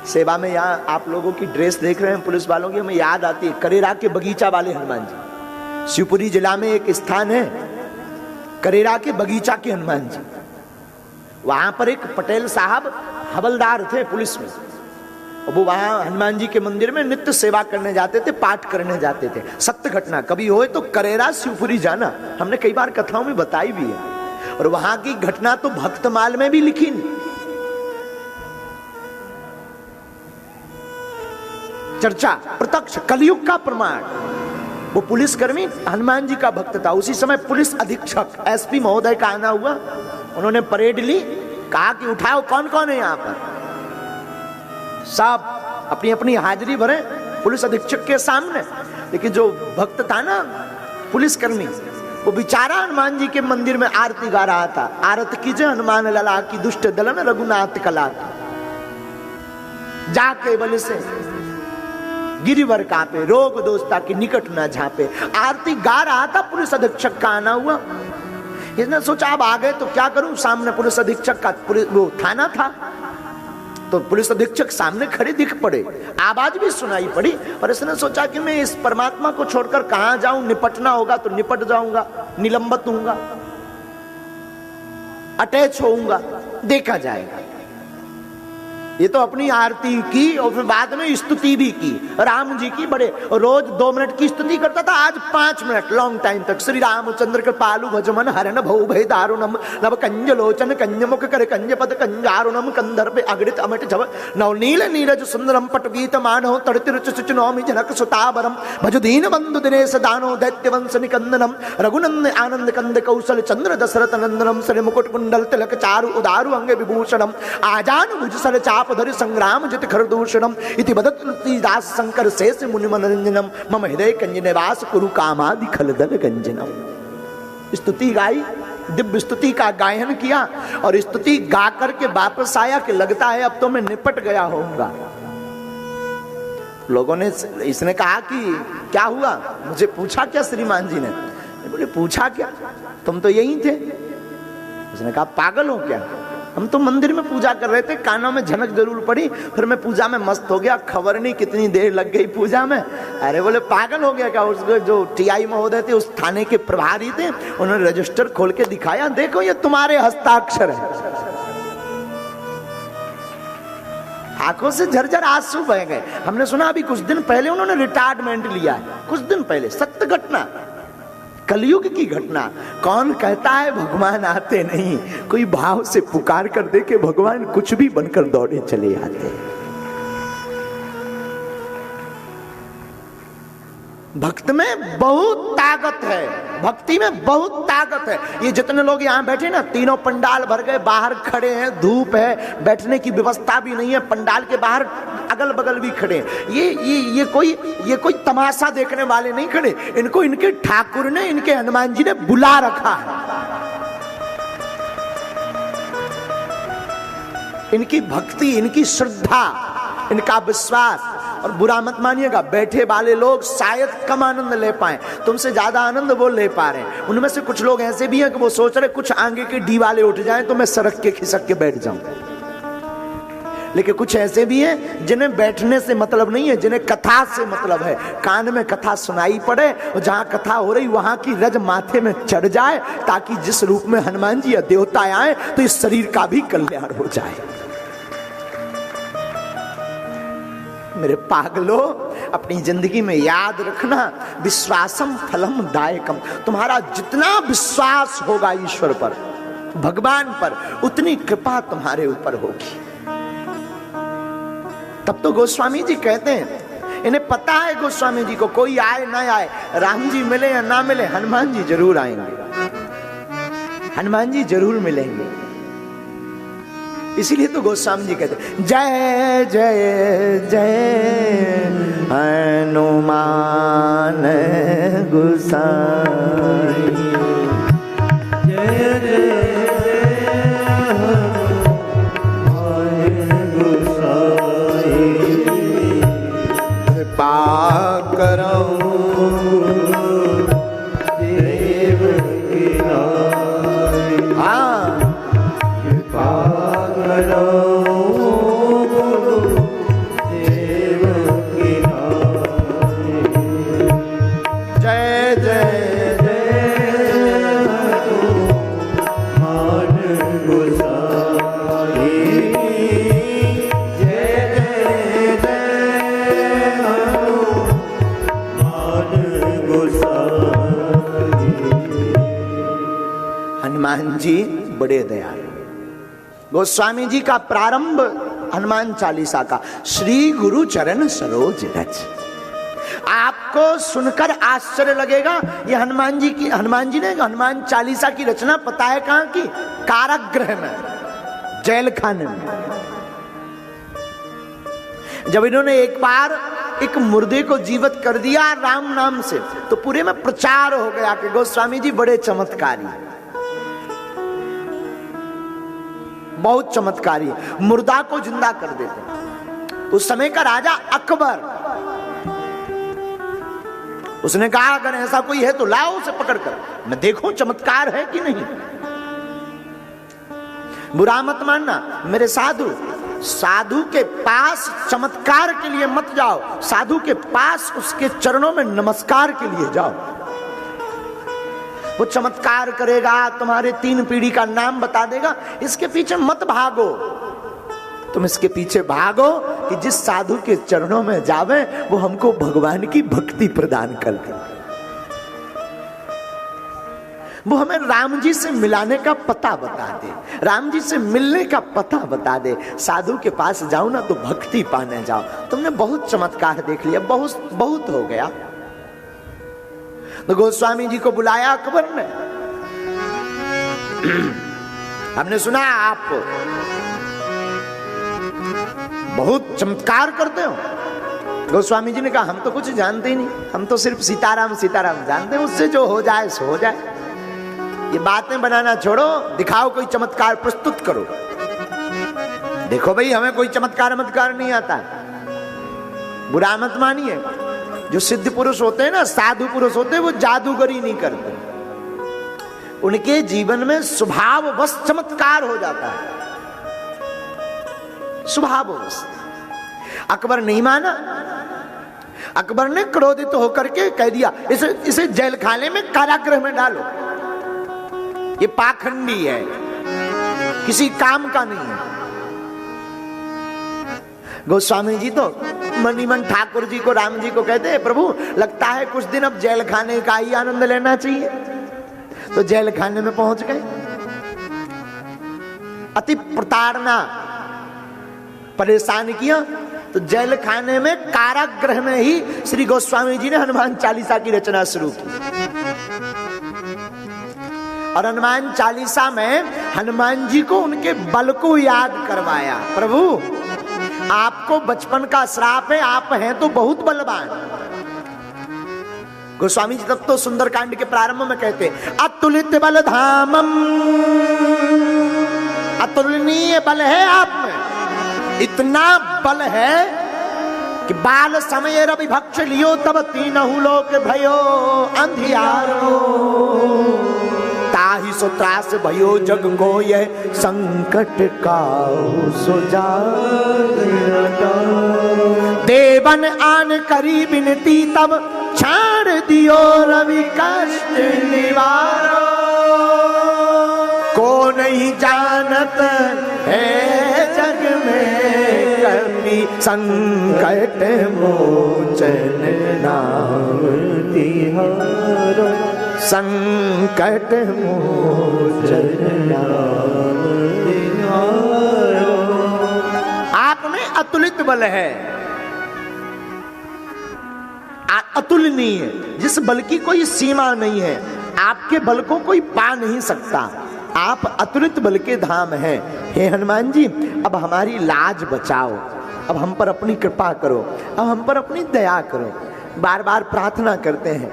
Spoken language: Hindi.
सेवा में यहाँ आप लोगों की ड्रेस देख रहे हैं पुलिस वालों की, हमें याद आती है करेरा के बगीचा वाले हनुमान जी। शिवपुरी जिला में एक स्थान है करेरा के बगीचा के हनुमान जी। वहां पर एक पटेल साहब हवलदार थे पुलिस में, और वो वहां हनुमान जी के मंदिर में नित्य सेवा करने जाते थे, पाठ करने जाते थे। सत्य घटना, कभी होए तो करेरा शिवपुरी जाना, हमने कई बार कथाओं में बताई भी है। और वहां की घटना तो भक्तमाल में भी लिखी नहीं। चर्चा प्रत्यक्ष कलयुग का प्रमाण। वो पुलिसकर्मी हनुमान जी का भक्त था। उसी समय पुलिस अधीक्षक एसपी महोदय का आना हुआ, उन्होंने परेड ली, कहा कि उठाओ कौन कौन है यहां पर। सब अपनी अपनी हाजिरी भरे पुलिस अधीक्षक के सामने। लेकिन जो भक्त था ना पुलिसकर्मी, वो बेचारा हनुमान जी के मंदिर में आरती गा रहा था। आरती कीजिए हनुमान लला की दुष्ट दलन रघुनाथ कला। जाके बल से गिरिवर कापे, रोग दोस्ता की निकट ना झापे। आरती गा रहा था, पुलिस अधीक्षक का आना हुआ। इसने सोचा अब आ गए तो क्या करूं, सामने पुलिस अधीक्षक का वो थाना था, तो पुलिस अधीक्षक सामने खड़े दिख पड़े, आवाज भी सुनाई पड़ी। और इसने सोचा कि मैं इस परमात्मा को छोड़कर कहां जाऊं, निपटना होगा तो निपट जाऊंगा, निलंबित होऊंगा, अटैच होऊंगा, देखा जाएगा। ये तो अपनी आरती की और फिर बाद में स्तुति भी की राम जी की। बड़े रोज 2 मिनट की स्तुति करता था, आज 5 मिनट लॉन्ग टाइम तक। श्री रामचंद्र कृपालु भजमन हरण भौ भय दारुणम नव कंज लोचन कंज मुख कर कंज पद कंजारुणम कंधर पे अगड़ित अमिट जब नवनील नीरज सुंदरम पटगीत मानव तड़ति रुच सुच नौमि जनक सुतावरम भज दीन बंधु दिनेश दानो दैत्य वंश निकंदनम रघुनंद आनंद कंद कौशल चंद्र दशरथ नंदनम श्री मुकुट कुंडल तिलक चारु उदारु अंग विभूषणम आजान भुज सर चाप धरि संग्राम जित खरदूषणम इति बदत तुलसीदास शंकर शेष मुनि मनोरंजनम मम हृदय कंज निवास कुरु कामादि खलदल गंजनम। स्तुति गाई, दिव्य स्तुति का गायन किया और स्तुति गा करके वापस आया कि लगता है अब तो मैं निपट गया होऊंगा। लोगों ने, इसने कहा कि क्या हुआ, मुझे पूछा क्या श्रीमान जी ने? बोले पूछा क्या, तुम तो यही थे। उसने कहा पागल हो क्या, हम तो मंदिर में पूजा कर रहे थे, कानों में झनक जरूर पड़ी, फिर मैं पूजा में मस्त हो गया, खबर नहीं कितनी देर लग गई पूजा में। अरे बोले पागल हो गया क्या? उसके जो टीआई महोदय थे, उस थाने के प्रभारी थे, उन्होंने रजिस्टर खोल के दिखाया, देखो ये तुम्हारे हस्ताक्षर है। आंखों से झरझर आंसू बह गए। हमने सुना अभी कुछ दिन पहले उन्होंने रिटायरमेंट लिया है, कुछ दिन पहले। सत्य घटना, कलयुग की घटना। कौन कहता है भगवान आते नहीं? कोई भाव से पुकार कर दे के भगवान कुछ भी बनकर दौड़े चले आते हैं। भक्त में बहुत ताकत है, भक्ति में बहुत ताकत है। ये जितने लोग यहाँ बैठे ना, तीनों पंडाल भर गए, बाहर खड़े हैं, धूप है, बैठने की व्यवस्था भी नहीं है, पंडाल के बाहर अगल बगल भी खड़े हैं। ये कोई तमाशा देखने वाले नहीं खड़े, इनको इनके ठाकुर ने, इनके हनुमान जी ने बुला रखा है। इनकी भक्ति, इनकी श्रद्धा, इनका विश्वास। और बुरा मत मानिएगा, बैठे वाले लोग शायद कम आनंद ले पाए, तुमसे ज्यादा आनंद वो ले पा रहे हैं। उनमें से कुछ लोग ऐसे भी हैं कि वो सोच रहे कुछ आगे के डी वाले उठ जाएं तो मैं सरक के खिसक के बैठ जाऊं। लेकिन कुछ ऐसे भी हैं जिन्हें बैठने से मतलब नहीं है, जिन्हें कथा से मतलब है। कान में कथा सुनाई पड़े और जहां कथा हो रही वहां की रज माथे में चढ़ जाए, ताकि जिस रूप में हनुमान जी या देवता आए तो इस शरीर का भी कल्याण हो जाए। मेरे पागलों, अपनी जिंदगी में याद रखना, विश्वासम फलम दायकम। तुम्हारा जितना विश्वास होगा ईश्वर पर, भगवान पर, उतनी कृपा तुम्हारे ऊपर होगी। तब तो गोस्वामी जी कहते हैं, इन्हें पता है गोस्वामी जी को, कोई आए ना आए, राम जी मिले या ना मिले, हनुमान जी जरूर आएंगे, हनुमान जी जरूर मिलेंगे। इसीलिए तो गोस्वामी जी कहते हैं, जय जय जय हनुमान गोसाई, जय जय करो देव की नाई। हाँ, कृपा करो हनुमान जी बड़े दयालु। गोस्वामी जी का प्रारंभ हनुमान चालीसा का, श्री गुरु चरण सरोज रज। आपको सुनकर आश्चर्य लगेगा, ये हनुमान जी ने हनुमान चालीसा की रचना पता है कहां की? कारागृह में, जेल खाने में। जब इन्होंने एक बार एक मुर्दे को जीवित कर दिया राम नाम से, तो पूरे में प्रचार हो गया कि गोस्वामी जी बड़े चमत्कारी, बहुत चमत्कारी, मुर्दा को जिंदा कर देते। उस समय का राजा अकबर, उसने कहा अगर ऐसा कोई है तो लाओ उसे पकड़कर, मैं देखूं चमत्कार है कि नहीं। बुरा मत मानना मेरे साधु के पास चमत्कार के लिए मत जाओ, साधु के पास उसके चरणों में नमस्कार के लिए जाओ। वो चमत्कार करेगा, तुम्हारे 3 पीढ़ी का नाम बता देगा, इसके पीछे मत भागो। तुम इसके पीछे भागो कि जिस साधु के चरणों में जावे वो हमको भगवान की भक्ति प्रदान कर दे, वो हमें राम जी से मिलाने का पता बता दे, राम जी से मिलने का पता बता दे। साधु के पास जाओ ना तो भक्ति पाने जाओ। तुमने बहुत चमत्कार देख लिया, बहुत हो गया। तो गोस्वामी जी को बुलाया अकबर ने, हमने सुना आप बहुत चमत्कार करते हो। गोस्वामी जी ने कहा हम तो कुछ जानते ही नहीं, हम तो सिर्फ सीताराम सीताराम जानते हैं, उससे जो हो जाए सो हो जाए। ये बातें बनाना छोड़ो, दिखाओ कोई चमत्कार प्रस्तुत करो। देखो भाई हमें कोई चमत्कार नहीं आता, बुरा मत मानिए। जो सिद्ध पुरुष होते हैं ना, साधु पुरुष होते हैं, वो जादूगरी नहीं करते, उनके जीवन में स्वभाववश चमत्कार हो जाता है, स्वभाववश। अकबर नहीं माना, अकबर ने क्रोधित होकर के कह दिया इसे जेल खाने में, कारागृह में डालो, ये पाखंडी है, किसी काम का नहीं है। गोस्वामी जी तो मनी मन ठाकुर जी को, राम जी को कहते हैं प्रभु लगता है कुछ दिन अब जेल खाने का ही आनंद लेना चाहिए। तो जेल खाने में पहुंच गए। अति प्रताड़ना परेशान किया, तो जेल खाने में, कारागृह में ही श्री गोस्वामी जी ने हनुमान चालीसा की रचना शुरू की। और हनुमान चालीसा में हनुमान जी को उनके बल को याद करवाया। प्रभु आपको बचपन का श्राप है, आप हैं तो बहुत बलवान। गोस्वामी जी तब तो सुंदरकांड के प्रारंभ में कहते अतुलित बल धामम, अतुलनीय बल है आप में, इतना बल है कि बाल समय रवि भक्ष लियो तब तीनहु लोक भयो अंधियारो, ताहि सो त्रास भयो जग को यह संकट का देवन आन करी बिनती तब छाड़ दियो रवि कष्ट निवारो, को नहीं जानत है जग में कभी संकट मोचन नाम तिहारो, संकट मोचन नाम तिहारो। आप में अतुलित बल है, अतुलनीय, जिस बल की कोई सीमा नहीं है, आपके बल को कोई पा नहीं सकता, आप अतुलित बल के धाम हैं। हे हनुमान जी अब हमारी लाज बचाओ, अब हम पर अपनी कृपा करो, अब हम पर अपनी दया करो। बार बार प्रार्थना करते हैं